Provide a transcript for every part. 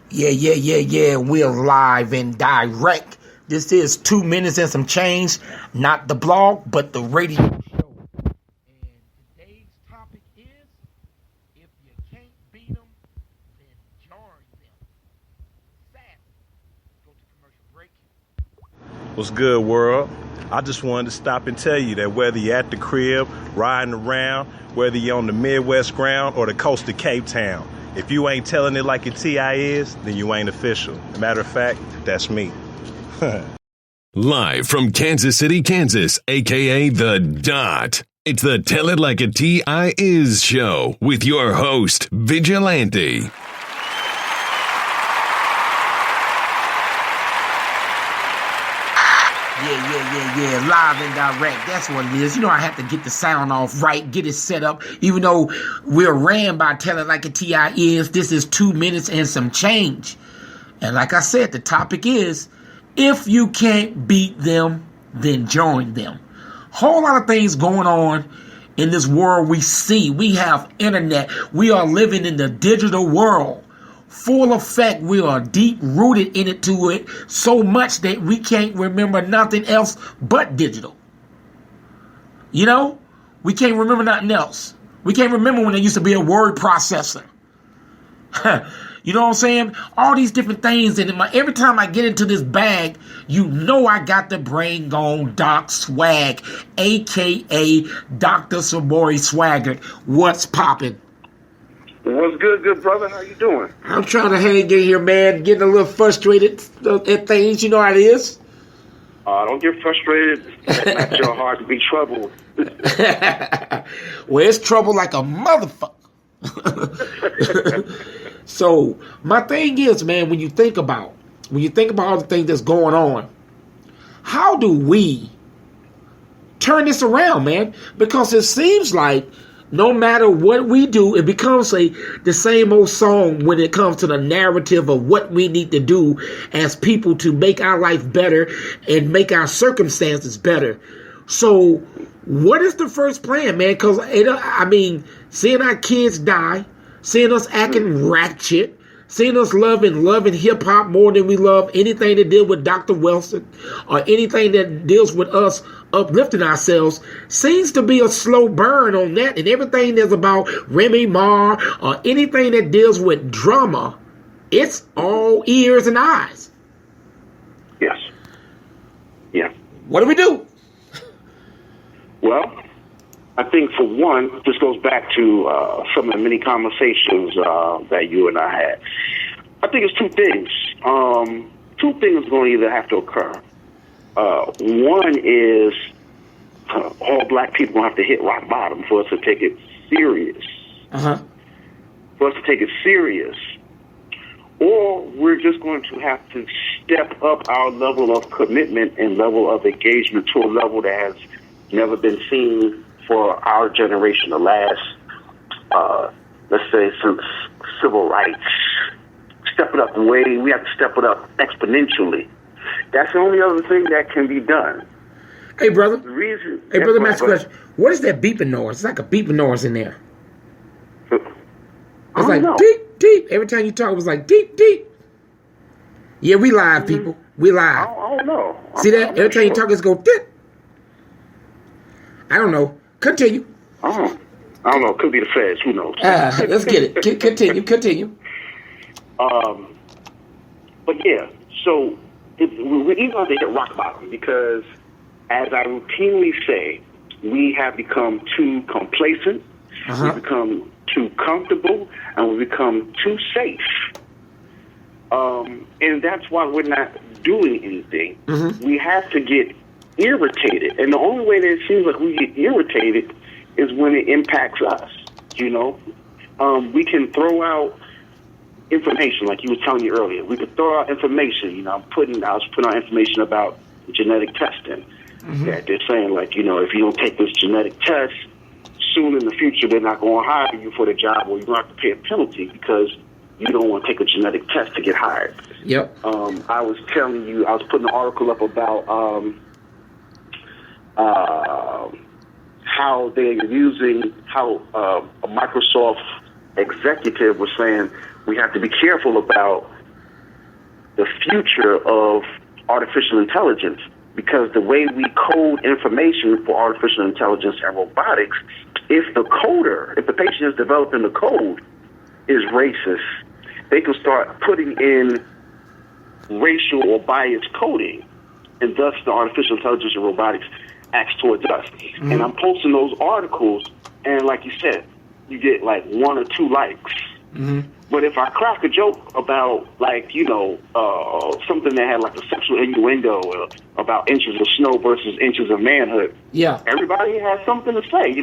Yeah. We're live and direct. This is 2 minutes and some change. Not the blog, but the radio show. And today's topic is, if you can't beat them, then join them. Sadly, go to commercial break. What's good, world? I just wanted to stop and tell you that whether you're at the crib, riding around, whether you're on the Midwest ground or the coast of Cape Town, if you ain't telling it like a TI is, then you ain't official. Matter of fact, that's me. Live from Kansas City, Kansas, a.k.a. The Dot. It's the Tell It Like a T.I. Is show with your host, Vigilante. Yeah, live and direct. That's what it is. You know, I have to get the sound off right, get it set up. Even though we're ran by Tell It Like a T.I. Is, this is 2 minutes and some change. And like I said, the topic is, if you can't beat them, then join them. Whole lot of things going on in this world we see. We have internet. We are living in the digital world. Full effect, we are deep rooted into it so much that we can't remember nothing else but digital. You know, we can't remember nothing else. We can't remember when there used to be a word processor. You know what I'm saying? All these different things. And every time I get into this bag, you know I got the brain gone Doc Swag, a.k.a. Dr. Sabori Swaggart. What's poppin'? What's good brother? How you doing? I'm trying to hang in here, man. Getting a little frustrated at things. You know how it is. Don't get frustrated. It's your heart to be troubled. Well, it's trouble like a motherfucker. So my thing is, man, when you think about all the things that's going on, how do we turn this around, man? Because it seems like no matter what we do, it becomes the same old song when it comes to the narrative of what we need to do as people to make our life better and make our circumstances better. So what is the first plan, man? Because, seeing our kids die, seeing us acting ratchet, seeing us loving hip-hop more than we love anything that deals with Dr. Wilson or anything that deals with us uplifting ourselves, seems to be a slow burn on that. And everything that's about Remy Ma or anything that deals with drama, it's all ears and eyes. Yes. Yeah. What do we do? Well, I think for one, this goes back to some of the many conversations that you and I had. I think it's two things. Two things going to either have to occur. One is all black people going to have to hit rock bottom for us to take it serious. Uh-huh. For us to take it serious. Or we're just going to have to step up our level of commitment and level of engagement to a level that has never been seen for our generation, the last, let's say, since civil rights. Step it up we have to step it up exponentially. That's the only other thing that can be done. Hey, brother. Brother, let me ask you a question. What is that beeping noise? It's like a beeping noise in there. It's like deep, deep. Every time you talk, it was like deep, deep. Yeah, we live, people. We live. I don't know. See that? Every time you talk, it's go deep. I don't know. Continue. I don't know. It could be the feds. Who knows? Let's get it. Continue. But yeah, so we're either going to hit rock bottom because, as I routinely say, we have become too complacent, we become too comfortable, and we become too safe. And that's why we're not doing anything. We have to get irritated, and the only way that it seems like we get irritated is when it impacts us. You know, we can throw out information, like you were telling me earlier. We could throw out information. You know, I was putting out information about genetic testing. That they're saying, like, you know, if you don't take this genetic test, soon in the future they're not going to hire you for the job, or you're going to have to pay a penalty because you don't want to take a genetic test to get hired. Yep. I was telling you, I was putting an article up about how they're using, how a Microsoft executive was saying we have to be careful about the future of artificial intelligence, because the way we code information for artificial intelligence and robotics, if the patient is developing the code is racist, they can start putting in racial or biased coding, and thus the artificial intelligence and robotics acts towards us. Mm-hmm. And I'm posting those articles, and like you said, you get like 1 or 2 likes. Mm-hmm. But if I crack a joke about, like, something that had like a sexual innuendo about inches of snow versus inches of manhood, everybody has something to say.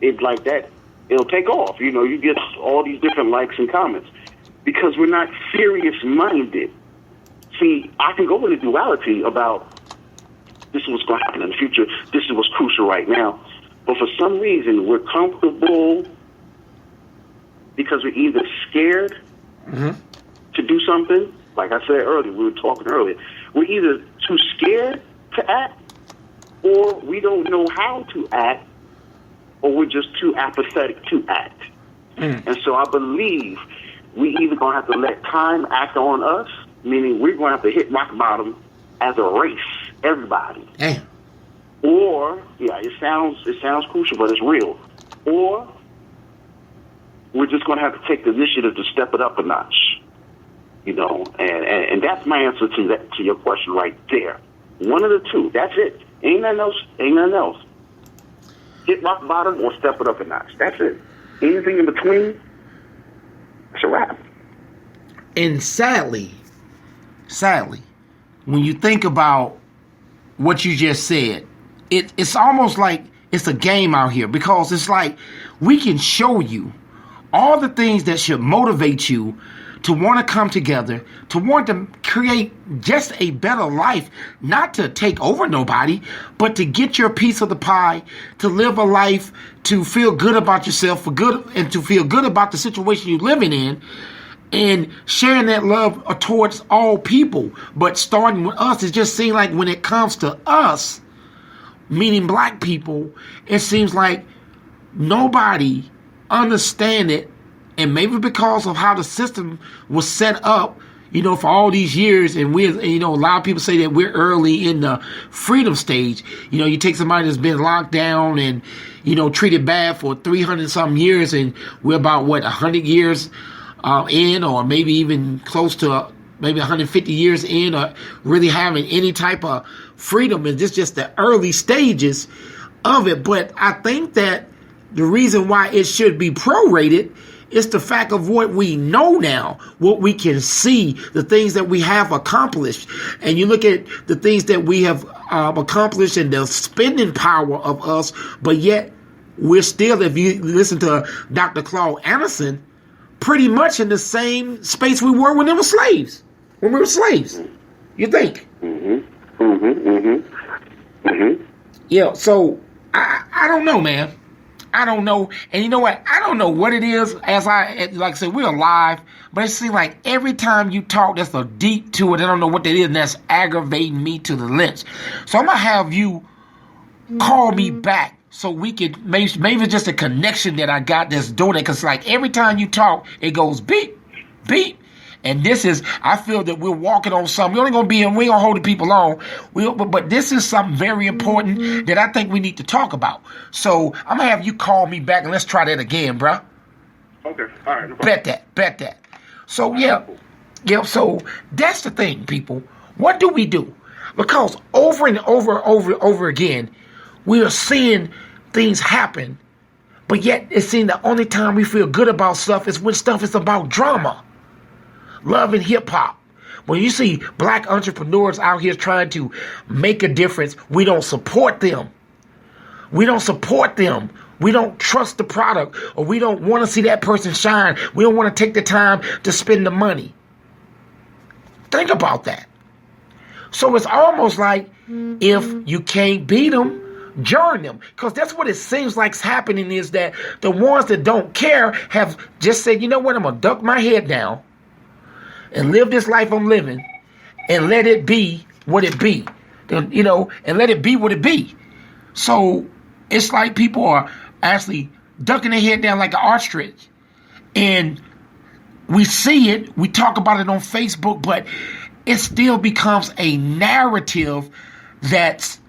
It's like that, it'll take off. You get all these different likes and comments because we're not serious-minded. See, I can go into duality about this is what's going to happen in the future. This is what's crucial right now. But for some reason, we're comfortable because we're either scared to do something. Like I said earlier, we were talking earlier. We're either too scared to act, or we don't know how to act, or we're just too apathetic to act. And so I believe we either going to have to let time act on us, meaning we're going to have to hit rock bottom as a race, everybody. Damn. Or, it sounds crucial, but it's real. Or we're just going to have to take the initiative to step it up a notch, and that's my answer to your question right there. One of the two. That's it. Ain't nothing else. Hit rock bottom or step it up a notch. That's it. Anything in between, it's a wrap. And sadly, when you think about what you just said, it's almost like it's a game out here, because it's like we can show you all the things that should motivate you to want to come together, to want to create just a better life, not to take over nobody, but to get your piece of the pie, to live a life, to feel good about yourself, and to feel good about the situation you're living in, and sharing that love towards all people. But starting with us, it just seems like when it comes to us, meaning black people, it seems like nobody understand it. And maybe because of how the system was set up, for all these years, and a lot of people say that we're early in the freedom stage. You take somebody that's been locked down and, treated bad for 300 something years, and we're about 100 years in, or maybe even close to maybe 150 years in, or really having any type of freedom. And this just the early stages of it. But I think that the reason why it should be prorated is the fact of what we know now, what we can see, the things that we have accomplished. And you look at the things that we have accomplished and the spending power of us, but yet we're still, if you listen to Dr. Claude Anderson, pretty much in the same space we were when we were slaves. You think? Yeah, so I don't know, man. I don't know. And you know what? I don't know what it is. Like I said, we're alive, but it seems like every time you talk, there's a deep to it. I don't know what that is, and that's aggravating me to the lynch. So I'm going to have you call me back so we could, maybe it's just a connection that I got that's doing it. Because like every time you talk, it goes beep, beep. And this is, I feel that we're walking on something. We ain't going to hold the people on. But this is something very important that I think we need to talk about. So I'm going to have you call me back and let's try that again, bro. Okay. All right. No bet that. So, so that's the thing, people. What do we do? Because over and over again, we are seeing things happen. But yet it seems the only time we feel good about stuff is when stuff is about drama. Love and hip hop. When you see black entrepreneurs out here trying to make a difference, we don't support them. We don't trust the product, or we don't want to see that person shine. We don't want to take the time to spend the money. Think about that. So it's almost like if you can't beat them, join them. Because that's what it seems like's happening, is that the ones that don't care have just said, you know what, I'm going to duck my head down and live this life I'm living, and let it be what it be, and let it be what it be. So it's like people are actually ducking their head down like an ostrich, and we see it, we talk about it on Facebook, but it still becomes a narrative that's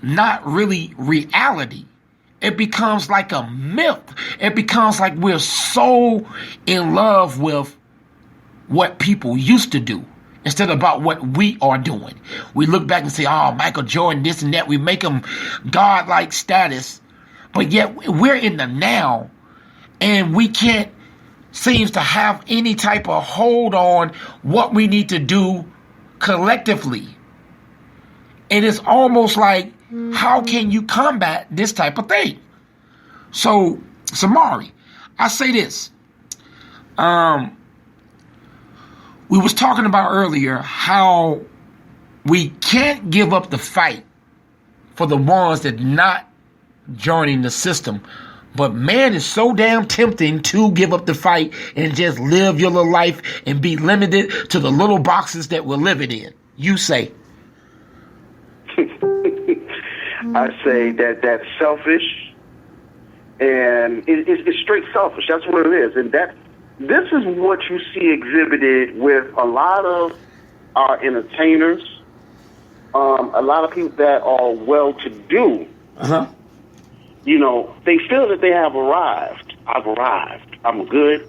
not really reality. It becomes like a myth. It becomes like we're so in love with what people used to do instead of about what we are doing. We look back and say, oh, Michael Jordan, this and that. We make him godlike status. But yet we're in the now, and we can't seem to have any type of hold on what we need to do collectively. It is almost like, how can you combat this type of thing? So, Samari, I say this. We was talking about earlier how we can't give up the fight for the ones that not joining the system. But man, it's so damn tempting to give up the fight and just live your little life and be limited to the little boxes that we're living in. You say. I say that that's selfish, and it's straight selfish. That's what it is. And this is what you see exhibited with a lot of our entertainers, a lot of people that are well-to-do. Uh-huh. You know, they feel that they have arrived. I've arrived. I'm good.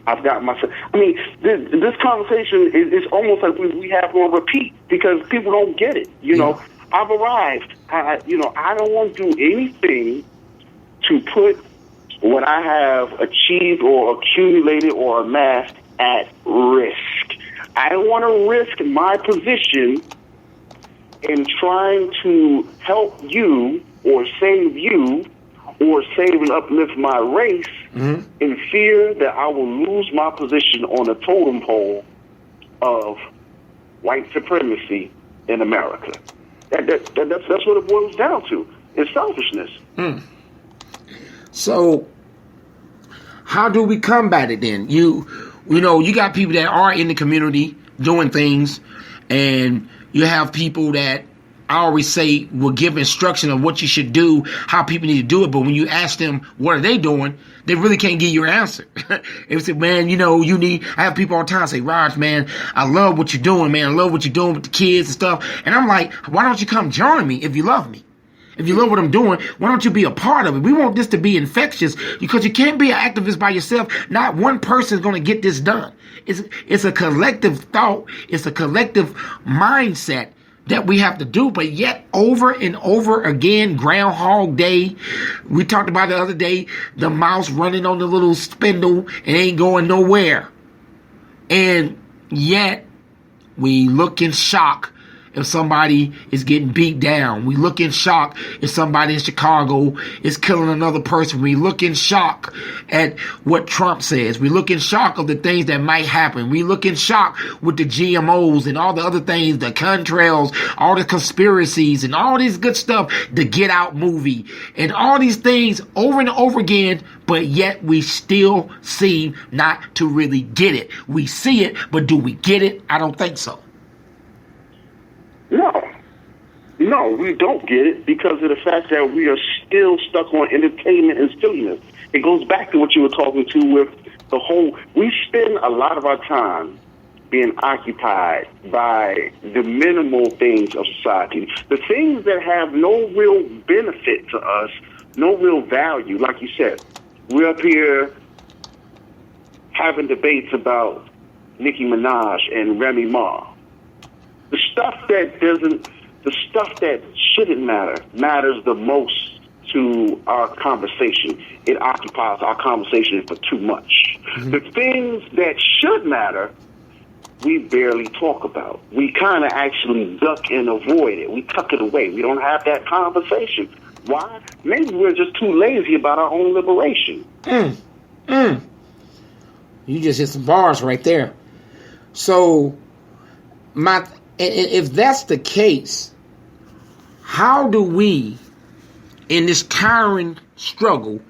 I've got myself. I mean, this conversation is almost like we have on repeat because people don't get it. You know, I've arrived. I don't want to do anything to put what I have achieved or accumulated or amassed at risk. I don't want to risk my position in trying to help you or save you or save and uplift my race in fear that I will lose my position on the totem pole of white supremacy in America. That's what it boils down to. It's selfishness. So, how do we combat it then? You got people that are in the community doing things, and you have people that I always say will give instruction of what you should do, how people need to do it. But when you ask them what are they doing, they really can't give you an answer. They say, man, I have people all the time say, Raj, man, I love what you're doing, man. I love what you're doing with the kids and stuff. And I'm like, why don't you come join me if you love me? If you love what I'm doing, why don't you be a part of it? We want this to be infectious because you can't be an activist by yourself. Not one person is going to get this done. It's a collective thought. It's a collective mindset that we have to do, but yet over and over again, Groundhog Day. We talked about the other day, the mouse running on the little spindle and ain't going nowhere. And yet we look in shock if somebody is getting beat down. We look in shock if somebody in Chicago is killing another person. We look in shock at what Trump says. We look in shock of the things that might happen. We look in shock with the GMOs and all the other things, the contrails, all the conspiracies and all this good stuff, the Get Out movie and all these things over and over again, but yet we still seem not to really get it. We see it, but do we get it? I don't think so. No, we don't get it because of the fact that we are still stuck on entertainment and silliness. It goes back to what you were talking to with the whole, we spend a lot of our time being occupied by the minimal things of society. The things that have no real benefit to us, no real value. Like you said, we're up here having debates about Nicki Minaj and Remy Ma. The stuff that shouldn't matter matters the most to our conversation. It occupies our conversation for too much. The things that should matter, we barely talk about. We kind of actually duck and avoid it. We tuck it away. We don't have that conversation. Why? Maybe we're just too lazy about our own liberation. You just hit some bars right there. So, if that's the case, how do we, in this tiring struggle,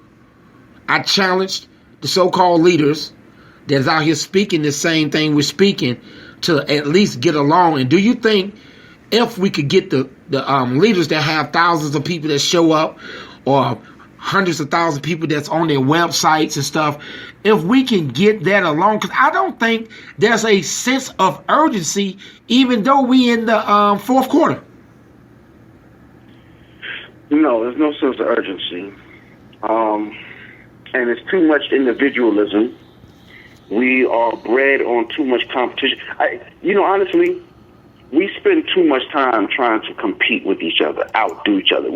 I challenged the so-called leaders that's out here speaking the same thing we're speaking to at least get along. And do you think if we could get the leaders that have thousands of people that show up or hundreds of thousands of people that's on their websites and stuff, if we can get that along, because I don't think there's a sense of urgency, even though we in the fourth quarter. No, there's no sense of urgency. And it's too much individualism. We are bred on too much competition. Honestly, we spend too much time trying to compete with each other, outdo each other.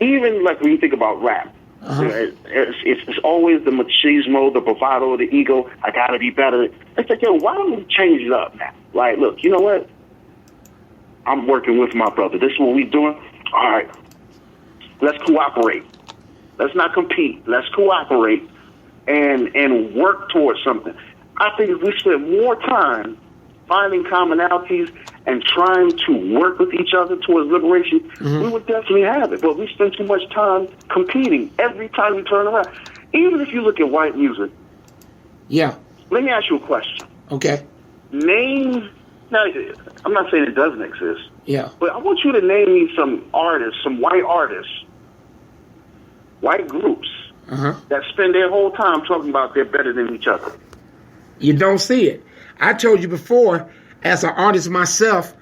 Even like when you think about rap, it's always the machismo, the bravado, the ego. I gotta be better. It's like, yo, why don't we change it up now? Like, look, you know what? I'm working with my brother. This is what we doing. All right, let's cooperate. Let's not compete. Let's cooperate and work towards something. I think if we spend more time finding commonalities and trying to work with each other towards liberation, we would definitely have it. But we spend too much time competing every time we turn around. Even if you look at white music. Yeah. Let me ask you a question. Okay. Name, now, I'm not saying it doesn't exist. Yeah. But I want you to name me some artists, some white artists, white groups, that spend their whole time talking about they're better than each other. You don't see it. I told you before, as an artist myself,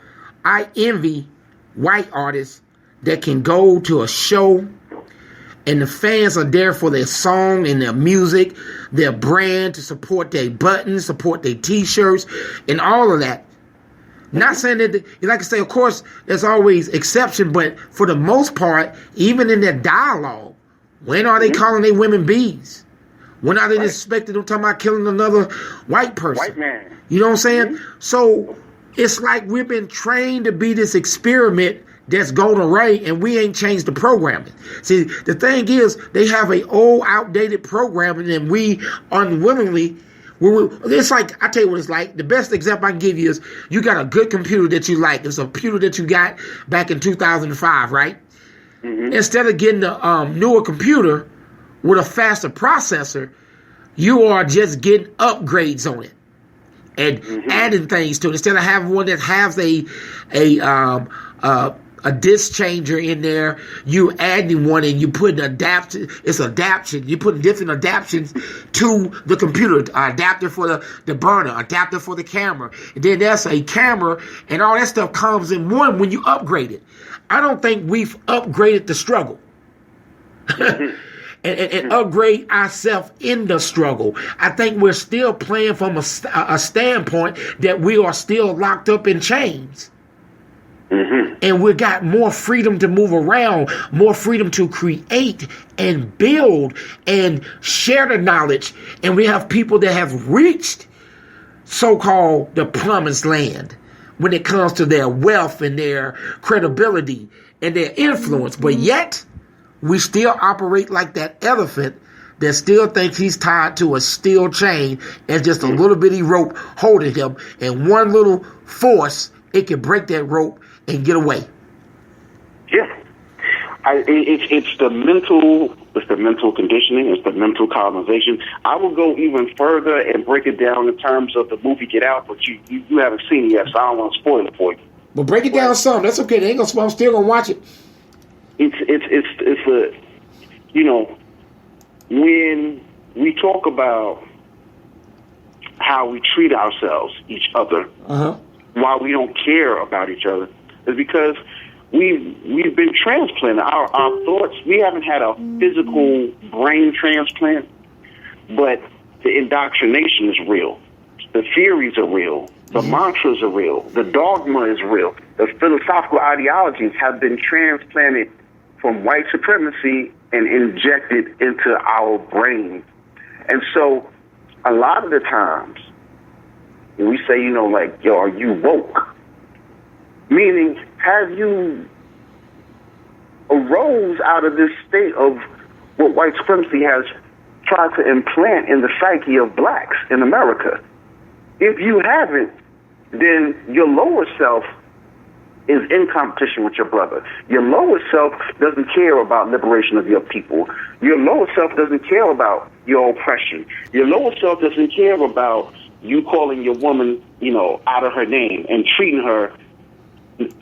I envy white artists that can go to a show and the fans are there for their song and their music, their brand, to support their buttons, support their T-shirts, and all of that. Not saying that, like I say, of course, there's always exception, but for the most part, even in their dialogue, when are they calling their women bees? When are they disrespecting them, talking about killing another white person? White man. You know what I'm saying? So it's like we've been trained to be this experiment that's going away, and we ain't changed the programming. See, the thing is, they have a old, outdated programming, and we unwillingly, it's like, I tell you what it's like. The best example I can give you is, you got a good computer that you like. It's a computer that you got back in 2005, right? Instead of getting a newer computer with a faster processor, you are just getting upgrades on it and adding things to it. Instead of having one that has a disc changer in there, you adding one and you put an adapter. It's adaptation. You put different adaptations to the computer. Adapter for the burner, adapter for the camera. And then there's a camera, and all that stuff comes in one when you upgrade it. I don't think we've upgraded the struggle. and upgrade ourselves in the struggle. I think we're still playing from a standpoint that we are still locked up in chains. And we got more freedom to move around, more freedom to create and build and share the knowledge. And we have people that have reached so-called the promised land when it comes to their wealth and their credibility and their influence. But yet, we still operate like that elephant that still thinks he's tied to a steel chain and just a little bitty rope holding him. And one little force, it can break that rope and get away. Yeah. It's the mental conditioning, it's the mental colonization. I will go even further and break it down in terms of the movie Get Out, but you haven't seen it yet, so I don't want to spoil it for you. But break it down some. That's okay. They ain't gonna spoil. I'm still gonna watch it. It's when we talk about how we treat ourselves, each other, why we don't care about each other, is because we've been transplanted. Our thoughts, we haven't had a physical brain transplant, but the indoctrination is real. The theories are real. The mantras are real. The dogma is real. The philosophical ideologies have been transplanted from white supremacy and injected into our brain. And so a lot of the times when we say, yo, are you woke? Meaning, have you arose out of this state of what white supremacy has tried to implant in the psyche of blacks in America? If you haven't, then your lower self is in competition with your brother. Your lower self doesn't care about liberation of your people. Your lower self doesn't care about your oppression. Your lower self doesn't care about you calling your woman, out of her name and treating her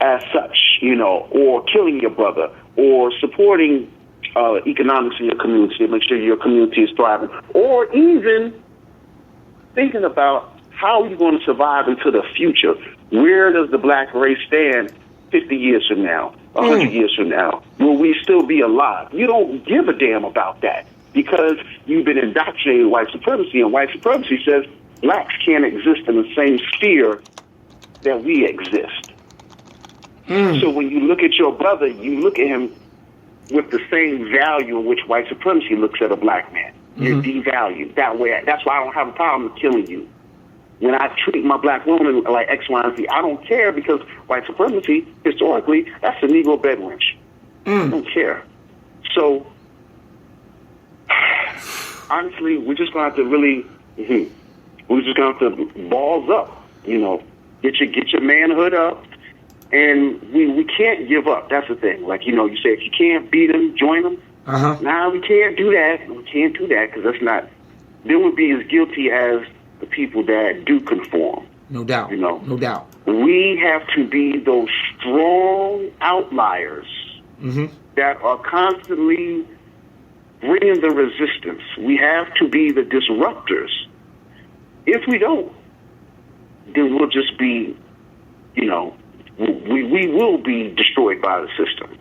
as such, or killing your brother, or supporting economics in your community, make sure your community is thriving, or even thinking about how you're going to survive into the future. Where does the black race stand 50 years from now, 100 years from now? Will we still be alive? You don't give a damn about that because you've been indoctrinated with white supremacy, and white supremacy says blacks can't exist in the same sphere that we exist. So when you look at your brother, you look at him with the same value in which white supremacy looks at a black man. You're devalued that way. That's why I don't have a problem killing you. When I treat my black woman like X, Y, and Z, I don't care because white supremacy, historically, that's a Negro bed wrench. I don't care. So, honestly, we're just going to have to really, we're just going to have to balls up, you know, get your manhood up. And we can't give up. That's the thing. Like, you know, you say if you can't beat them, join them. Nah, we can't do that. We can't do that because that's not. Then we'd be as guilty as the people that do conform. No doubt. You know, no doubt. We have to be those strong outliers that are constantly bringing the resistance. We have to be the disruptors. If we don't, then we'll just be, you know, we will be destroyed by the system.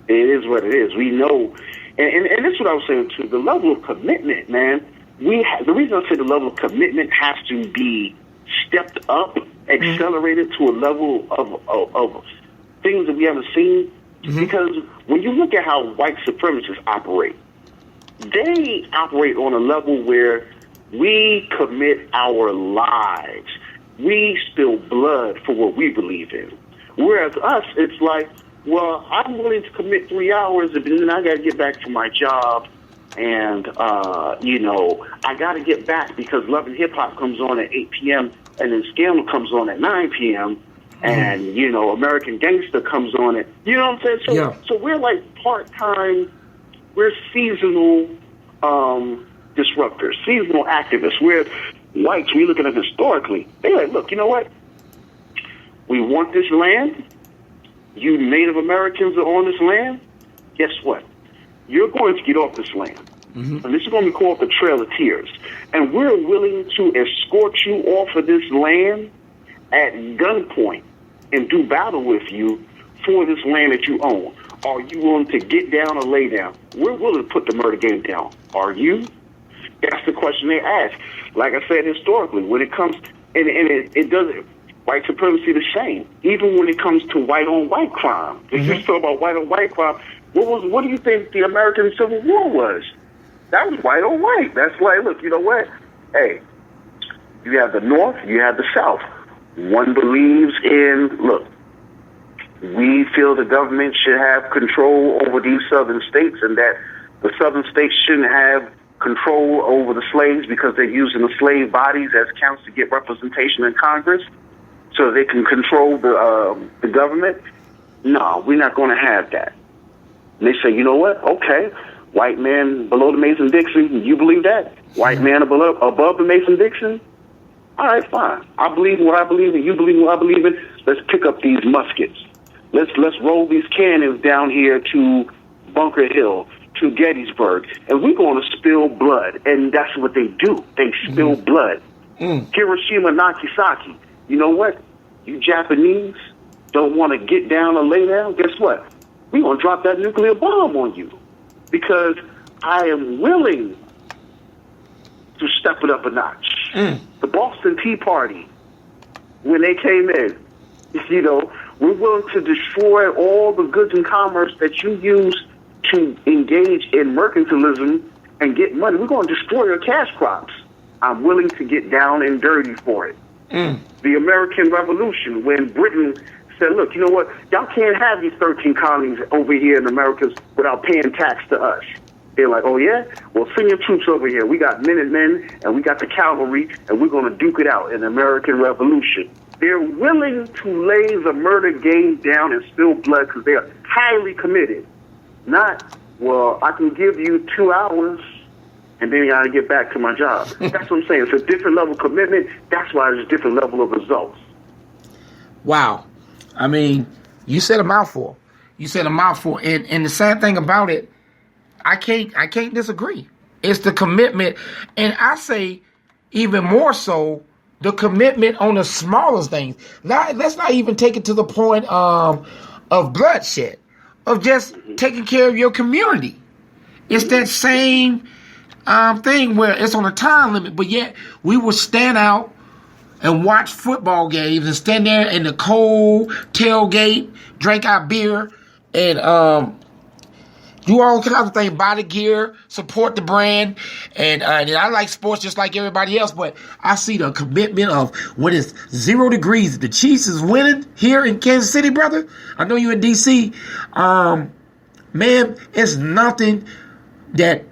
It is what it is. We know, and that's what I was saying too. The level of commitment, man. The reason I say the level of commitment has to be stepped up, accelerated to a level of things that we haven't seen. Because when you look at how white supremacists operate, they operate on a level where we commit our lives. We spill blood for what we believe in. Whereas us, it's like, well, I'm willing to commit 3 hours, and then I got to get back to my job, and, you know, I got to get back because Love and Hip Hop comes on at 8 p.m., and then Scandal comes on at 9 p.m., and, you know, American Gangster comes on at, you know what I'm saying? So we're like part-time, we're seasonal disruptors, seasonal activists. We're whites, we look at it historically. They're like, look, you know what? We want this land. You Native Americans are on this land. Guess what? You're going to get off this land. And this is going to be called the Trail of Tears. And we're willing to escort you off of this land at gunpoint and do battle with you for this land that you own. Are you willing to get down or lay down? We're willing to put the murder game down. Are you? That's the question they ask. Like I said, historically, when it comes, and it doesn't, white supremacy the same. Even when it comes to white-on-white crime. If you talk about white-on-white crime, what do you think the American Civil War was? That was white-on-white. That's like, look, you know what? Hey, you have the North, you have the South. One believes in, look, we feel the government should have control over these southern states and that the southern states shouldn't have control over the slaves because they're using the slave bodies as counts to get representation in Congress so they can control the government. No, we're not going to have that. And they say, you know what? Okay, white man below the Mason-Dixon, you believe that? White man above the Mason-Dixon? All right, fine. I believe in what I believe in. You believe in what I believe in. Let's pick up these muskets. Let's roll these cannons down here to Bunker Hill, to Gettysburg, and we're going to spill blood. And that's what they do. They spill blood. Hiroshima, Nagasaki. You know what? You Japanese don't want to get down or lay down. Guess what? We're going to drop that nuclear bomb on you because I am willing to step it up a notch. The Boston Tea Party, when they came in, you know, we're willing to destroy all the goods and commerce that you use to engage in mercantilism and get money. We're going to destroy your cash crops. I'm willing to get down and dirty for it. The American Revolution, when Britain said, look, you know what? Y'all can't have these 13 colonies over here in America without paying tax to us. They're like, oh, yeah? Well, send your troops over here. We got Minutemen, and we got the cavalry, and we're going to duke it out in the American Revolution. They're willing to lay the murder game down and spill blood because they are highly committed. Not, well, I can give you 2 hours, and then I got to get back to my job. That's what I'm saying. It's a different level of commitment. That's why there's a different level of results. Wow. I mean, you said a mouthful. You said a mouthful. And the sad thing about it, I can't disagree. It's the commitment, and I say even more so the commitment on the smallest things. Let's not even take it to the point of bloodshed, of just taking care of your community. It's that same thing where it's on a time limit, but yet we will stand out and watch football games and stand there in the cold tailgate, drink our beer, and do all kinds of things, buy the gear, support the brand, and I like sports just like everybody else, but I see the commitment of when it's 0 degrees, the Chiefs is winning here in Kansas City, brother. I know you're in D.C. Man, it's nothing that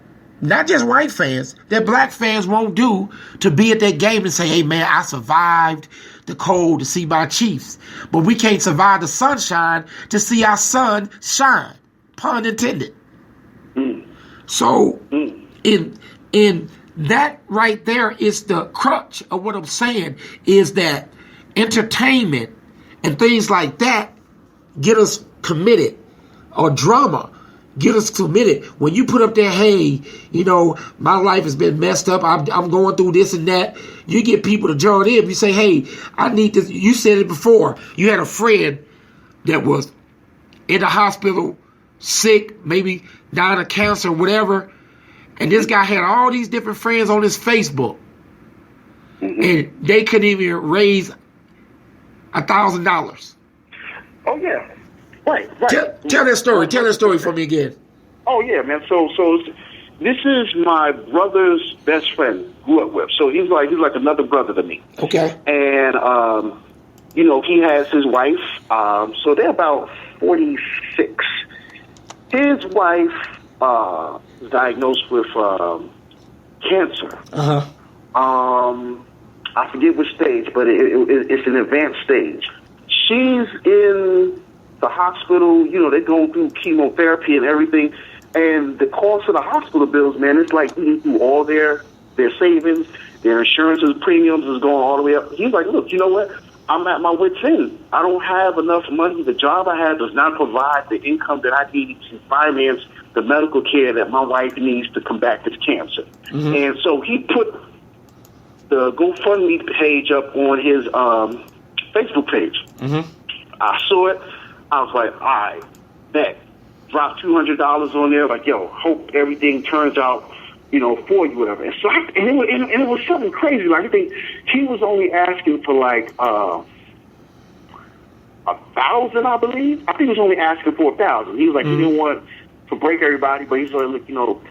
not just white fans, that black fans won't do to be at that game and say, hey, man, I survived the cold to see my Chiefs, but we can't survive the sunshine to see our sun shine, pun intended. So in that right there is the crutch of what I'm saying, is that entertainment and things like that get us committed, or drama get us committed. When you put up there, hey, you know, my life has been messed up, I'm going through this and that, you get people to join in. You say, hey, I need this. You said it before. You had a friend that was in the hospital, sick, maybe dying of cancer, whatever, and this guy had all these different friends on his Facebook, and they couldn't even raise $1,000. Oh yeah, right. Tell that story. Tell that story for me again. Oh yeah, man. So this is my brother's best friend. Grew up with. So he's like another brother to me. Okay. And you know, he has his wife. So they're about 46. His wife was diagnosed with cancer. I forget which stage, but it's an advanced stage. She's in the hospital. You know, they're going through chemotherapy and everything. And the cost of the hospital bills, man, it's like eating through all their savings. Their insurances, premiums is going all the way up. He's like, look, you know what? I'm at my wit's end. I don't have enough money. The job I have does not provide the income that I need to finance the medical care that my wife needs to combat this cancer. And so he put the GoFundMe page up on his Facebook page. I saw it. I was like, all right, bet. Drop $200 on there. Like, yo, hope everything turns out, you know, for you, whatever. And so, it was something crazy. Like, I think he was only asking for like 1,000, I believe. I think he was only asking for 1,000. He was like, he didn't want to break everybody, but he's like, look, you know,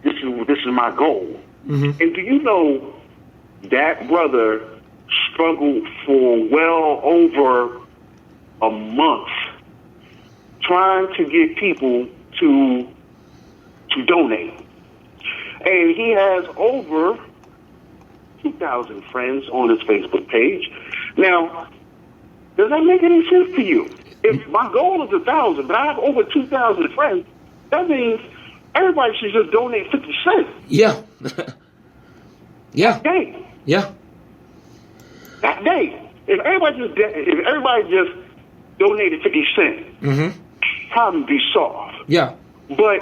this is my goal. And do you know that brother struggled for well over a month trying to get people to donate. And he has over 2,000 friends on his Facebook page. Now, does that make any sense to you? If my goal is 1,000, but I have over 2,000 friends, that means everybody should just donate 50 cents. Yeah. Yeah. That day. Yeah. That day. If everybody just donated 50 cents, problem be solved. Yeah. But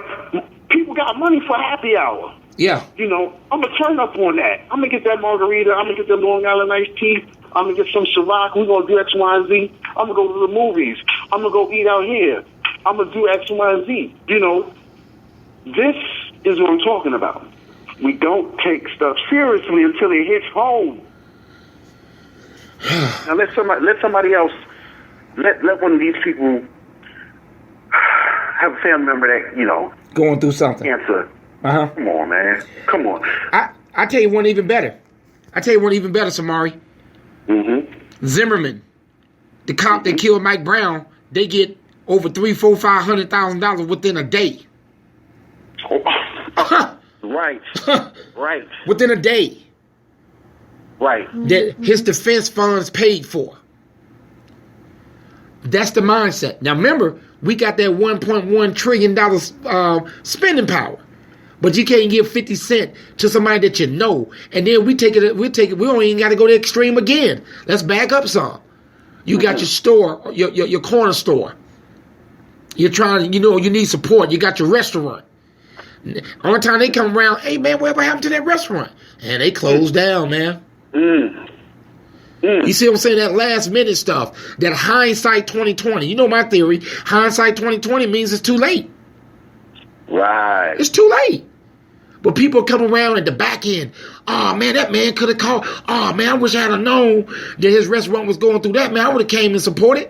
people got money for happy hour. Yeah. You know, I'm going to turn up on that. I'm going to get that margarita. I'm going to get that Long Island iced tea. I'm going to get some Ciroc. We're going to do X, Y, and Z. I'm going to go to the movies. I'm going to go eat out here. I'm going to do X, Y, and Z. You know, this is what I'm talking about. We don't take stuff seriously until it hits home. Now let somebody else, let one of these people have a family member that, you know, going through something. Cancer. Come on, man. Come on. I tell you one even better. Samari. Zimmerman, the cop that killed Mike Brown, they get over $300,000-$500,000 within a day. Right. Right. Within a day. Right. That his defense funds paid for. That's the mindset. Now remember, we got that $1.1 trillion spending power. But you can't give 50 cents to somebody that you know. And then we don't even got to go to the extreme again. Let's back up some. You got your store, your corner store. You're trying, you need support. You got your restaurant. Only time they come around, hey man, whatever happened to that restaurant? And they closed down, man. You see what I'm saying? That last minute stuff, that hindsight 2020. You know my theory. Hindsight 2020 means it's too late. Right. It's too late. But people come around at the back end. Oh man, that man could have called. Oh man, I wish I had known that his restaurant was going through that. Man, I would have came and supported.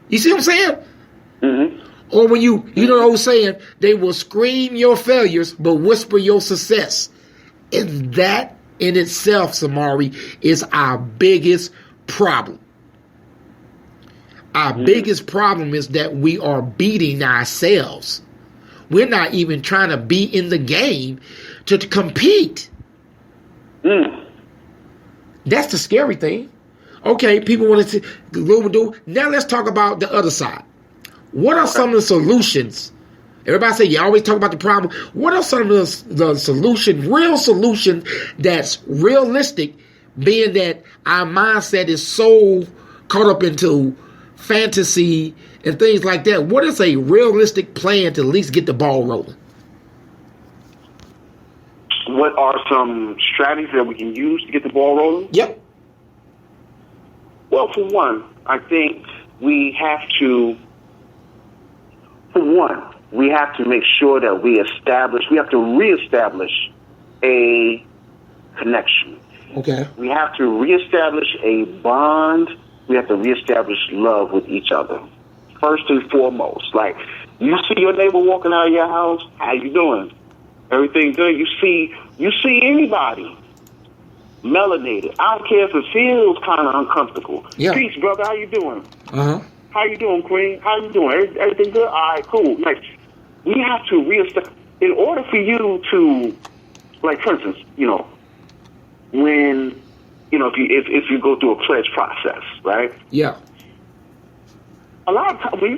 You see what I'm saying? Mm-hmm. Or when you know the old saying, they will scream your failures but whisper your success. And that in itself, Samari, is our biggest problem. Our biggest problem is that we are beating ourselves. We're not even trying to be in the game to compete. That's the scary thing. Okay, people want to do. Now let's talk about the other side. What are some of the solutions? Everybody say you always talk about the problem. What are some of the real solution that's realistic, being that our mindset is so caught up into fantasy and things like that? What is a realistic plan to at least get the ball rolling? What are some strategies that we can use to get the ball rolling? Yep. Well, for one, I think we have to make sure that we have to reestablish a connection. Okay. We have to reestablish a bond. We have to reestablish love with each other. First and foremost, like, you see your neighbor walking out of your house, how you doing? Everything good? You see anybody melanated. I don't care if it feels kind of uncomfortable. Yeah. Peace, brother. How you doing? Uh-huh. How you doing, Queen? How you doing? Everything good? All right, cool. Like, we have to reestablish. In order for you to, like, for instance, when, if you go through a pledge process, right? Yeah. A lot of times, when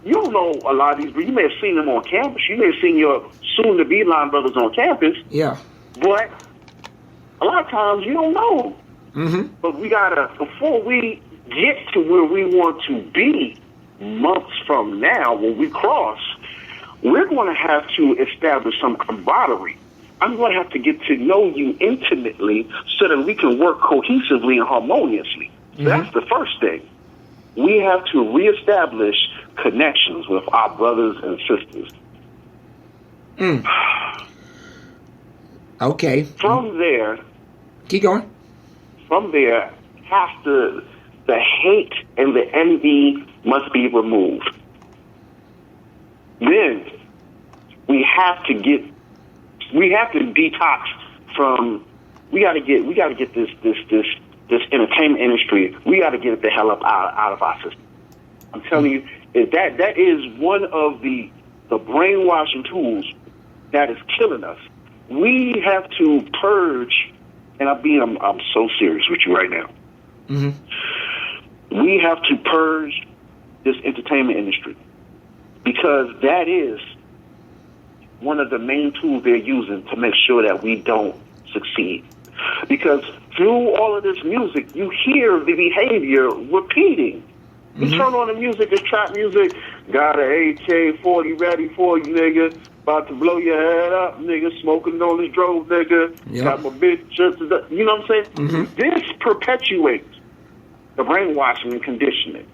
you don't know a lot of these, but you may have seen them on campus. You may have seen your soon-to-be line brothers on campus. Yeah. But a lot of times you don't know. Mm-hmm. But before we get to where we want to be months from now, when we cross, we're going to have to establish some camaraderie. I'm going to have to get to know you intimately so that we can work cohesively and harmoniously. So that's the first thing. We have to reestablish connections with our brothers and sisters. Okay. From there, keep going. From there, the hate and the envy must be removed. Then we have to detox from. We got to get this entertainment industry. We got to get it the hell up out of our system. I'm telling you, that is one of the brainwashing tools that is killing us. We have to purge, and I'm so serious with you right now. Mm-hmm. We have to purge this entertainment industry because that is one of the main tools they're using to make sure that we don't succeed. Because through all of this music, you hear the behavior repeating. You turn on the music, it's trap music. Got an AK-40 ready for you, nigga. About to blow your head up, nigga. Smoking on this drove, nigga. Yep. Got my bitch. You know what I'm saying? Mm-hmm. This perpetuates the brainwashing and conditioning.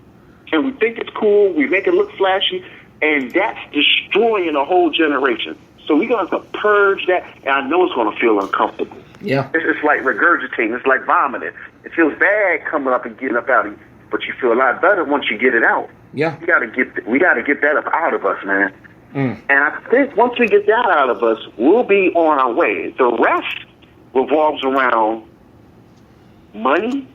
And we think it's cool. We make it look flashy. And that's destroying a whole generation. So we're going to have to purge that. And I know it's going to feel uncomfortable. Yeah. It's like regurgitating. It's like vomiting. It feels bad coming up and getting up out of you. But you feel a lot better once you get it out. Yeah. We got to get that up out of us, man. And I think once we get that out of us, we'll be on our way. The rest revolves around money.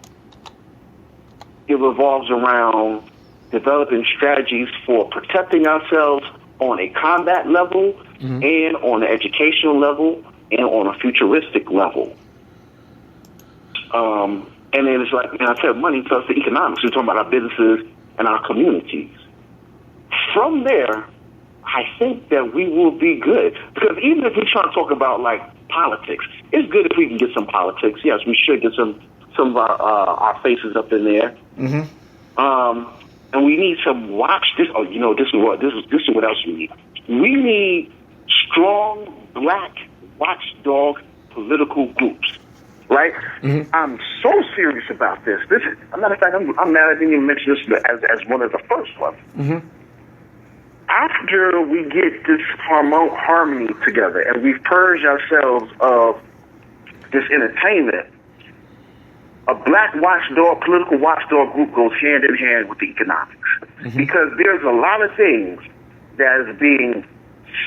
It revolves around developing strategies for protecting ourselves on a combat level and on an educational level and on a futuristic level. And then it's like, I said, money plus the economics. We're talking about our businesses and our communities. From there, I think that we will be good. Because even if we try to talk about, like, politics, it's good if we can get some politics. Yes, we should get some of our faces up in there. and we need to watch this. Oh, this is what else we need. We need strong black watchdog political groups. Right? Mm-hmm. I'm so serious about this. As a matter of fact, I'm mad I didn't even mention this as one of the first ones. Mm-hmm. After we get this harmony together and we've purged ourselves of this entertainment, a black watchdog, political watchdog group goes hand in hand with the economics. Mm-hmm. Because there's a lot of things that is being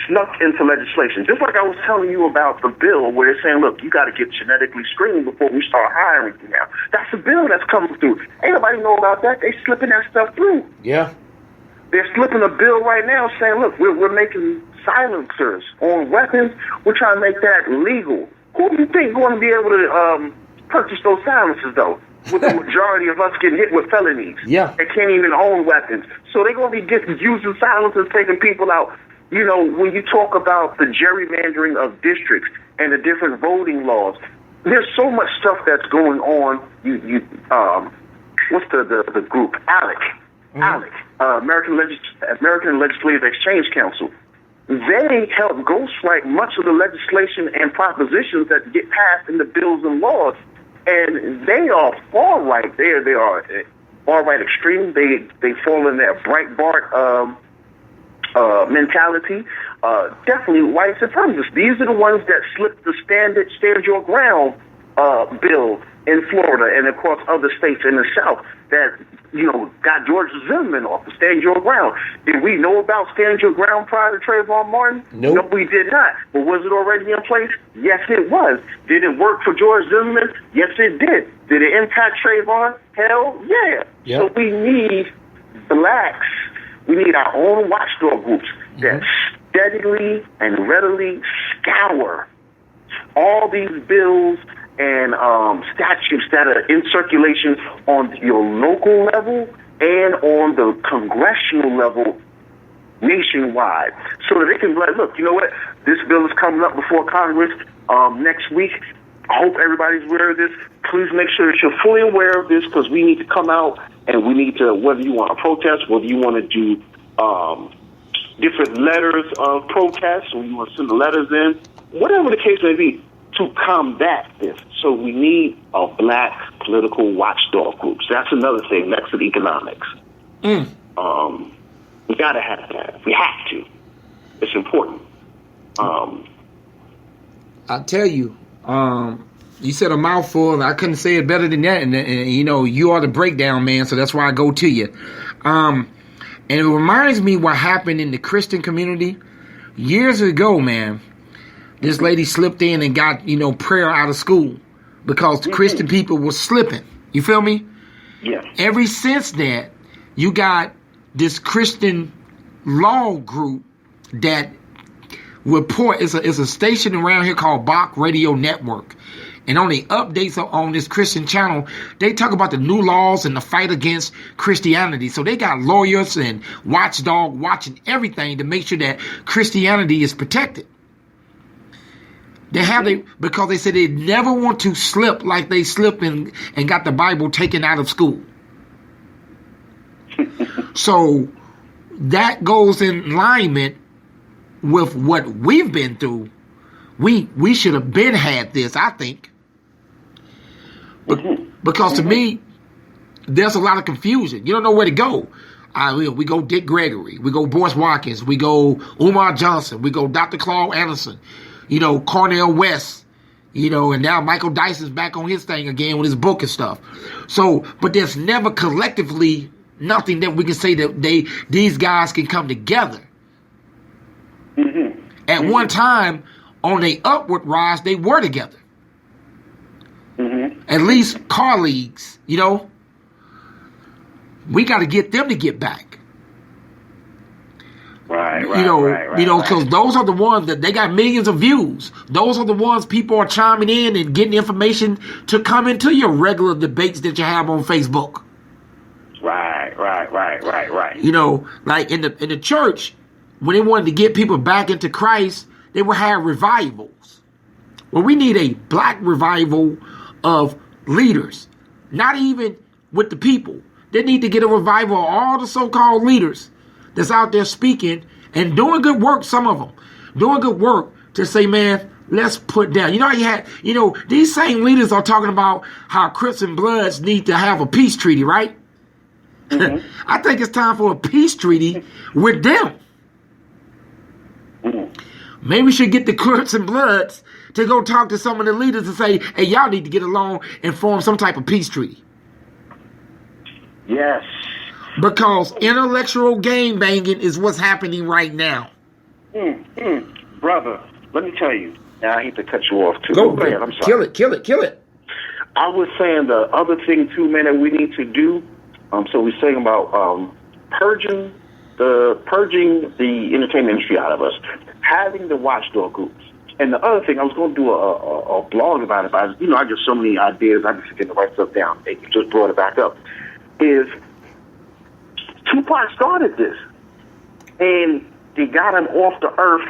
snuck into legislation. Just like I was telling you about the bill where they're saying, look, you got to get genetically screened before we start hiring you now. That's a bill that's coming through. Ain't nobody know about that. They slipping that stuff through. Yeah. They're slipping a bill right now saying, look, we're making silencers on weapons. We're trying to make that legal. Who do you think is going to be able to purchase those silencers, though? With the majority of us getting hit with felonies. Yeah. They can't even own weapons. So they're going to be using silencers, taking people out. When you talk about the gerrymandering of districts and the different voting laws, there's so much stuff that's going on. What's the group? ALEC. Mm-hmm. ALEC, American Legislative Exchange Council. They help ghostwrite much of the legislation and propositions that get passed in the bills and laws, and they are far right. They are far right extreme. They fall in that Breitbart mentality, definitely white supremacists. These are the ones that slipped the Stand Your Ground bill in Florida and across other states in the South that, got George Zimmerman off the Stand Your Ground. Did we know about Stand Your Ground prior to Trayvon Martin? Nope. No, we did not. But was it already in place? Yes, it was. Did it work for George Zimmerman? Yes, it did. Did it impact Trayvon? Hell yeah. Yep. So we need blacks. We need our own watchdog groups that steadily and readily scour all these bills and statutes that are in circulation on your local level and on the congressional level nationwide, so that they can be like, look, you know what? This bill is coming up before Congress next week. I hope everybody's aware of this. Please make sure that you're fully aware of this, because we need to come out and we need to, whether you want to protest, whether you want to do different letters of protest, or you want to send the letters in, whatever the case may be, to combat this. So we need a black political watchdog groups. That's another thing next to the economics. We got to have that. We have to. It's important. I tell you, you said a mouthful. I couldn't say it better than that. And you are the breakdown man, so that's why I go to you. And it reminds me what happened in the Christian community years ago, man. This lady slipped in and got, prayer out of school because the Christian people were slipping. You feel me? Yeah. Ever since that, you got this Christian law group that report. It's a station around here called Bach Radio Network. And on the updates on this Christian channel, they talk about the new laws and the fight against Christianity. So they got lawyers and watchdog watching everything to make sure that Christianity is protected. Because they said they never want to slip like they slipped and got the Bible taken out of school. So that goes in alignment with what we've been through. We should have been had this, I think. Because to me, there's a lot of confusion. You don't know where to go. We go Dick Gregory. We go Boyce Watkins. We go Umar Johnson. We go Dr. Claude Anderson. Cornel West. And now Michael Dyson's back on his thing again with his book and stuff. So, but there's never collectively nothing that we can say that these guys can come together. At one time, on a upward rise, they were together. At least colleagues, we got to get them to get back. Right. Because those are the ones that they got millions of views. Those are the ones people are chiming in and getting information to come into your regular debates that you have on Facebook. Right. Like in the church, when they wanted to get people back into Christ, they would have revivals. Well, we need a black revival of leaders, not even with the people. They need to get a revival of all the so-called leaders that's out there speaking and doing good work, some of them. Doing good work to say, man, let's put down. You know, these same leaders are talking about how Crips and Bloods need to have a peace treaty, right? Mm-hmm. I think it's time for a peace treaty with them. Mm-hmm. Maybe we should get the Crips and Bloods to go talk to some of the leaders and say, hey, y'all need to get along and form some type of peace treaty. Yes. Because intellectual game banging is what's happening right now. Brother, let me tell you. Now, I hate to cut you off, too. Go ahead. I'm sorry. Kill it. I was saying the other thing, too, man, that we need to do. So we're saying about purging the entertainment industry out of us, having the watchdog groups. And the other thing, I was going to do a blog about it, but I get so many ideas, I just forget to write stuff down. They just brought it back up. Is Tupac started this, and they got him off the earth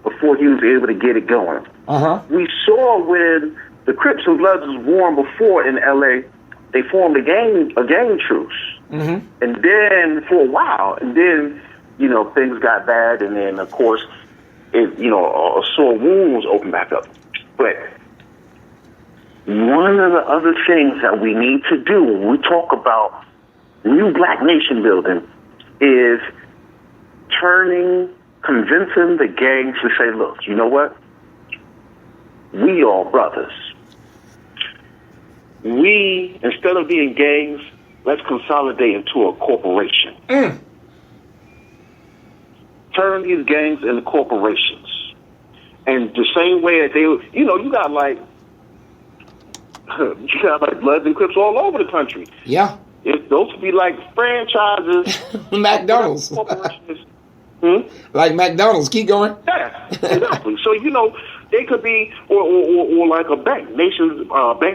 before he was able to get it going. We saw when the Crips and Bloods was born before in L.A., they formed a gang truce. Mm-hmm. And then for a while, and then, things got bad, and then, of course, a sore wound was opened back up. But one of the other things that we need to do when we talk about new black nation building is convincing the gangs to say, look, you know what? We are brothers. We, instead of being gangs, let's consolidate into a corporation. Turn these gangs into corporations. And the same way that you got like Bloods and Crips all over the country. Yeah. Those would be like franchises. McDonald's. Corporations. Like McDonald's. Keep going. Yeah, exactly. So, they could be, or like a bank, Bank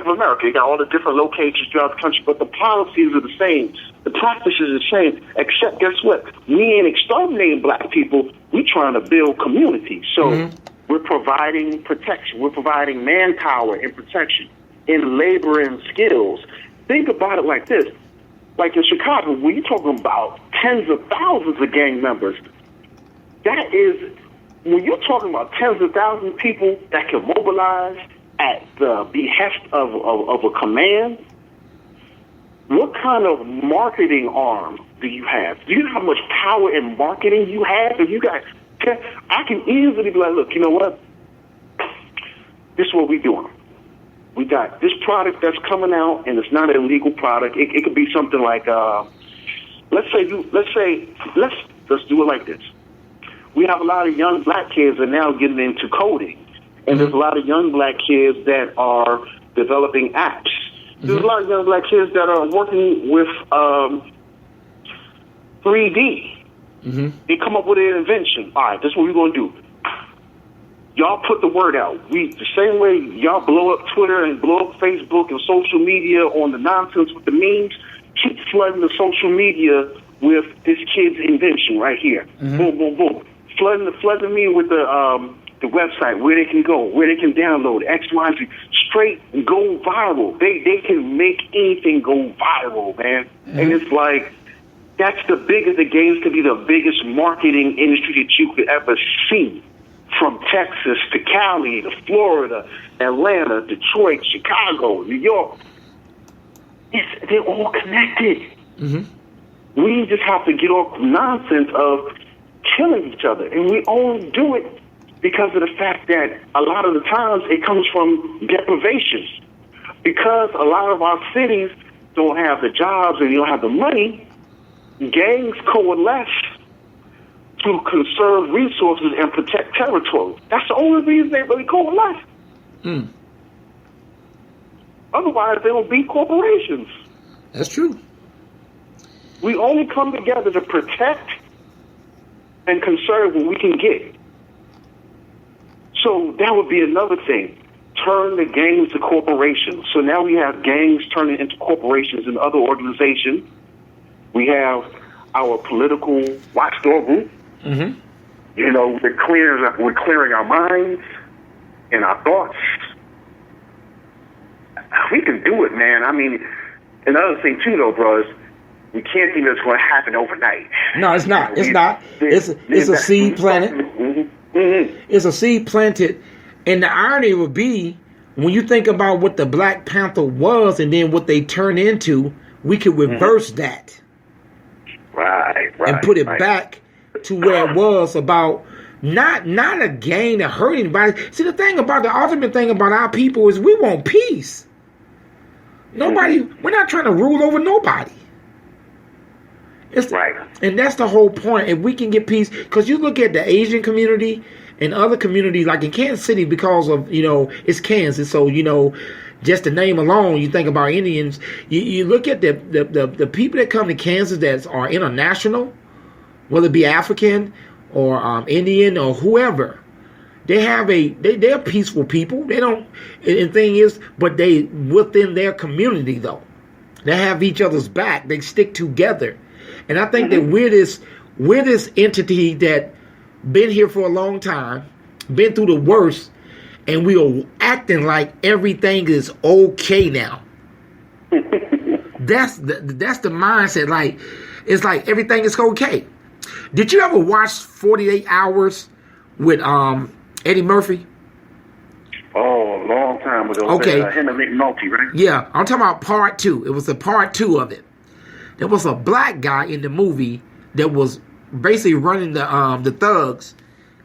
of America. You got all the different locations throughout the country, but the policies are the same. The practices are the same, except guess what? We ain't exterminating black people. We trying to build community. So we're providing protection. We're providing manpower and protection in labor and skills. Think about it like this. Like in Chicago, when you're talking about tens of thousands of gang members, that is... When you're talking about tens of thousands of people that can mobilize at the behest of a command, what kind of marketing arm do you have? Do you know how much power in marketing you have? If you got, I can easily be like, look, you know what? This is what we're doing. We got this product that's coming out, and it's not an illegal product. It could be something like, let's do it like this. We have a lot of young black kids that are now getting into coding. And there's a lot of young black kids that are developing apps. There's a lot of young black kids that are working with 3D. They come up with an invention. All right, this is what we're going to do. Y'all put the word out. The same way y'all blow up Twitter and blow up Facebook and social media on the nonsense with the memes, keep flooding the social media with this kid's invention right here. Boom, boom, boom. Flooding me with the website, where they can go, where they can download, X, Y, Z. Straight go viral. They can make anything go viral, man. And it's like, that's the games could be the biggest marketing industry that you could ever see. From Texas to Cali to Florida, Atlanta, Detroit, Chicago, New York. They're all connected. We just have to get off the nonsense of killing each other. And we only do it because of the fact that a lot of the times it comes from deprivation. Because a lot of our cities don't have the jobs and you don't have the money, gangs coalesce to conserve resources and protect territory. That's the only reason they really coalesce. Otherwise, they don't be corporations. That's true. We only come together to protect and conserve what we can get. So that would be another thing. Turn the gangs to corporations. So now we have gangs turning into corporations and other organizations. We have our political watchdog group. We're clearing our minds and our thoughts. We can do it, man. I mean, another thing too, though, bros, we can't think it's going to happen overnight. No, it's not. It's not. It's a seed planted. It's a seed planted. And the irony would be, when you think about what the Black Panther was and then what they turned into, we could reverse that. Right. And put it back to where it was, about not a gain to hurt anybody. See, the ultimate thing about our people is we want peace. We're not trying to rule over nobody. Right. And that's the whole point. If we can get peace, because you look at the Asian community and other communities, like in Kansas City, because of, it's Kansas, so, just the name alone, you think about Indians, you look at the people that come to Kansas that are international, whether it be African or Indian or whoever, they're peaceful people. They don't, and the thing is, but they, within their community though, they have each other's back. They stick together. And I think that we're this entity that been here for a long time, been through the worst, and we are acting like everything is okay now. That's the mindset. Like, it's like everything is okay. Did you ever watch 48 Hours with Eddie Murphy? Oh, a long time ago. Okay. Him and McNulty, right? Yeah, I'm talking about part 2. It was the part 2 of it. There was a black guy in the movie that was basically running the thugs,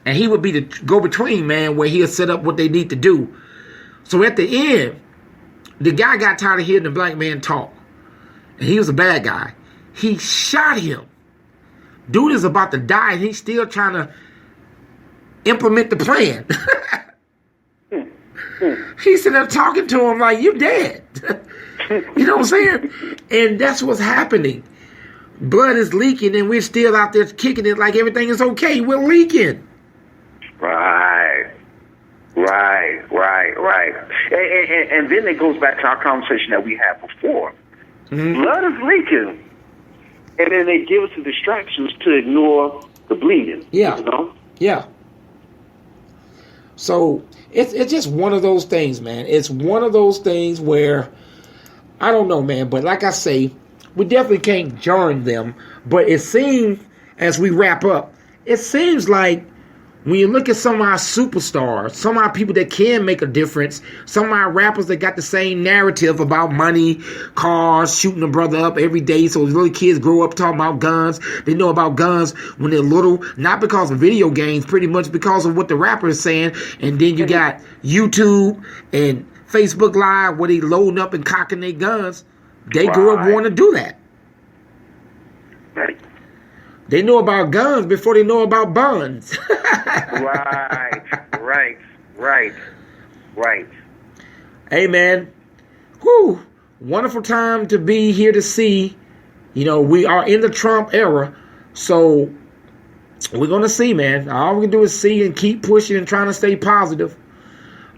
and he would be the go-between man, where he'll set up what they need to do. So at the end, the guy got tired of hearing the black man talk, and he was a bad guy. He shot him. Dude is about to die, and he's still trying to implement the plan. He's sitting there talking to him like, "You dead." You know what I'm saying? And that's what's happening. Blood is leaking, and we're still out there kicking it like everything is okay. We're leaking. Right. And then it goes back to our conversation that we had before. Blood is leaking, and then they give us the distractions to ignore the bleeding. Yeah. Yeah. So it's just one of those things, man. It's one of those things where, I don't know, man, but like I say, we definitely can't join them. But it seems, as we wrap up, it seems like when you look at some of our superstars, some of our people that can make a difference, some of our rappers that got the same narrative about money, cars, shooting a brother up every day, so little kids grow up talking about guns. They know about guns when they're little, not because of video games, pretty much because of what the rapper is saying. And then you got YouTube and Facebook Live where they loading up and cocking their guns. They grew up wanting to do that. Right. They know about guns before they know about buns. Right. Hey, man. Whew. Wonderful time to be here to see. We are in the Trump era. So we're going to see, man. All we can do is see and keep pushing and trying to stay positive.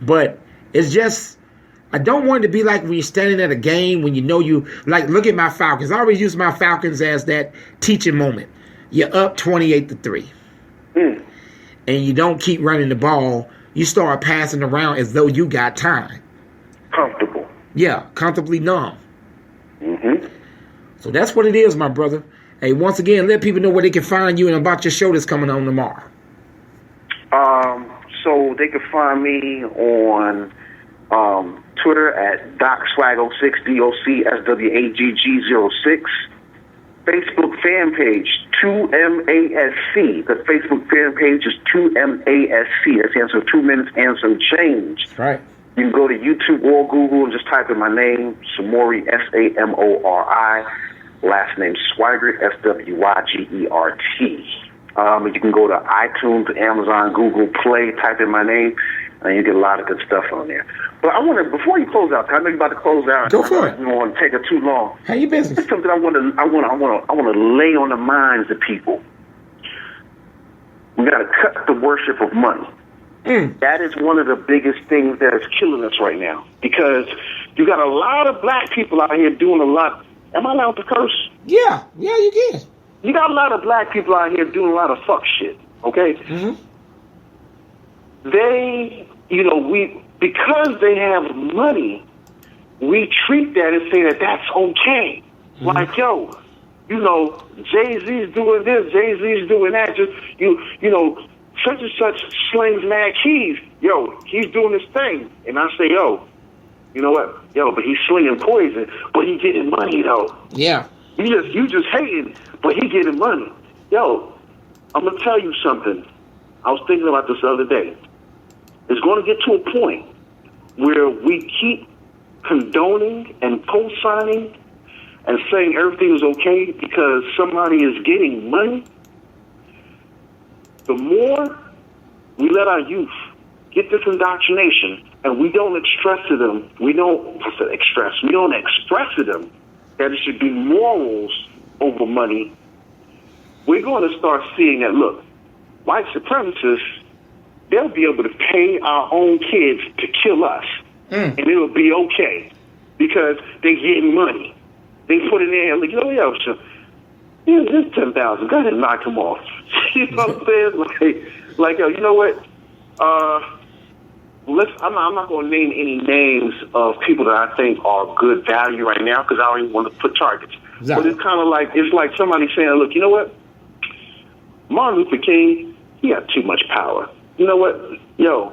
But it's just, I don't want it to be like when you're standing at a game, when look at my Falcons. I always use my Falcons as that teaching moment. You're up 28-3. And you don't keep running the ball. You start passing around as though you got time. Comfortable. Yeah, comfortably numb. So that's what it is, my brother. Hey, once again, let people know where they can find you and about your show that's coming on tomorrow. So they can find me on Twitter at DocSwag06, DOCSWAGG06. Facebook fan page, 2MASC. The Facebook fan page is 2MASC. That stands for 2 minutes and some change. Right. You can go to YouTube or Google and just type in my name, Samori, Samori. Last name Swigert, SWYGERT. You can go to iTunes, Amazon, Google Play, type in my name, and you get a lot of good stuff on there. But I want to, before you close out, 'cause I know you're about to close out. Go for it. I don't want to take it too long. How you business? It's something I want to lay on the minds of people. We got to cut the worship of money. That is one of the biggest things that is killing us right now, because you got a lot of black people out here doing a lot. Am I allowed to curse? Yeah, you can. You got a lot of black people out here doing a lot of fuck shit. Okay. They, because they have money, we treat that and say that that's okay. Like, yo, Jay-Z's doing this, Jay-Z's doing that. Just, such and such slings mad keys. Yo, he's doing this thing. And I say, yo, you know what? Yo, but he's slinging poison, but he getting money, though. Yeah. You just hating, but he getting money. Yo, I'm going to tell you something. I was thinking about this the other day. It's going to get to a point where we keep condoning and co-signing and saying everything is okay because somebody is getting money. The more we let our youth get this indoctrination and we don't express to them that it should be morals over money, we're going to start seeing that, look, white supremacists, they'll be able to pay our own kids to kill us. And it'll be okay because they're getting money. They put it in, like, here's 10,000. Go ahead and knock him off. You know what I'm saying? Like, yo, you know what? I'm not going to name any names of people that I think are good value right now because I don't even want to put targets. Exactly. But it's kind of like, it's like somebody saying, look, you know what? Martin Luther King, he had too much power. You know what? Yo,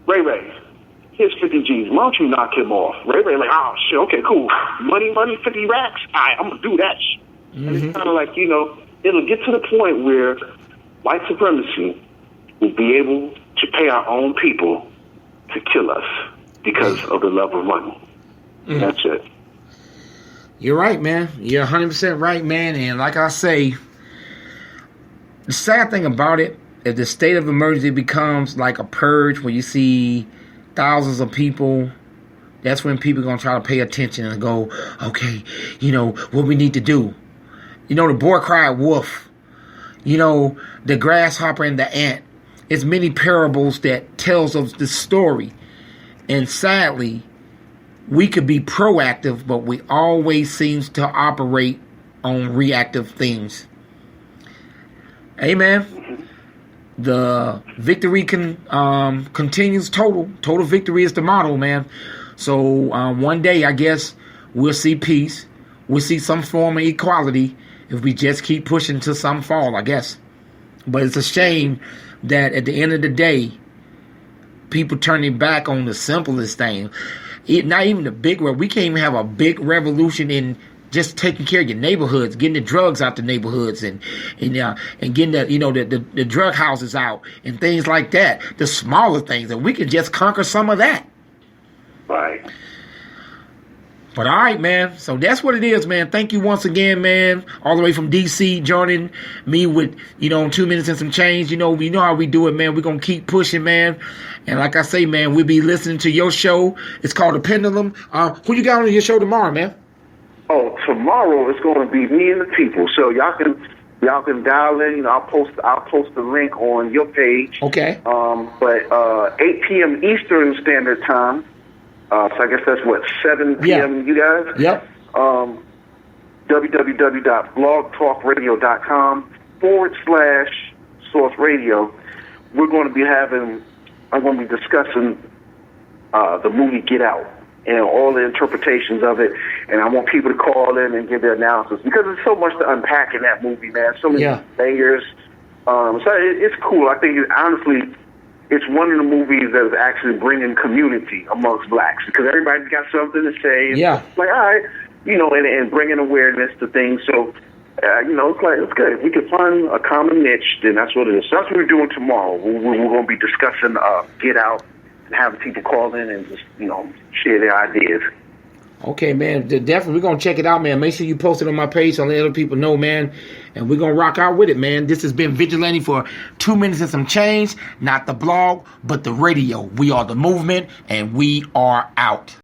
Ray, here's 50 G's. Why don't you knock him off? Ray, like, oh, shit, okay, cool. Money, 50 racks? All right, I'm going to do that shit. And it's kind of like, it'll get to the point where white supremacy will be able to pay our own people to kill us because of the love of money. That's it. You're right, man. You're 100% right, man. And like I say, the sad thing about it, if the state of emergency becomes like a purge where you see thousands of people, that's when people are going to try to pay attention and go, okay, what we need to do. The boy cried wolf. The grasshopper and the ant. It's many parables that tells us the story. And sadly, we could be proactive, but we always seems to operate on reactive things. Amen. The victory continues total. Total victory is the motto, man. So one day, I guess, we'll see peace. We'll see some form of equality if we just keep pushing to some fall, I guess. But it's a shame that at the end of the day, people turning back on the simplest thing. Not even the big one. We can't even have a big revolution in just taking care of your neighborhoods, getting the drugs out the neighborhoods, and getting the drug houses out and things like that. The smaller things, and we can just conquer some of that. Right. But all right, man. So that's what it is, man. Thank you once again, man. All the way from DC, joining me with 2 minutes and some change. We know how we do it, man. We're gonna keep pushing, man. And like I say, man, we'll be listening to your show. It's called The Pendulum. Who you got on your show tomorrow, man? Oh, tomorrow it's going to be me and the people. So y'all can dial in. I'll post the link on your page. Okay. But 8 p.m. Eastern Standard Time. So I guess that's 7 p.m. You guys. Yep. www.blogtalkradio.com/Source Radio. I'm going to be discussing the movie Get Out and all the interpretations of it, and I want people to call in and give their analysis because there's so much to unpack in that movie, man. So many layers. So it's cool. I think honestly, it's one of the movies that is actually bringing community amongst blacks because everybody's got something to say. Yeah. Like, all right, and bringing awareness to things. So, it's good. If we can find a common niche, then that's what it is. So that's what we're doing tomorrow. We're going to be discussing Get Out and having people call in and just, share their ideas. Okay, man. Definitely, we're going to check it out, man. Make sure you post it on my page so I let other people know, man. And we're going to rock out with it, man. This has been Vigilante for 2 minutes and some change. Not the blog, but the radio. We are the movement, and we are out.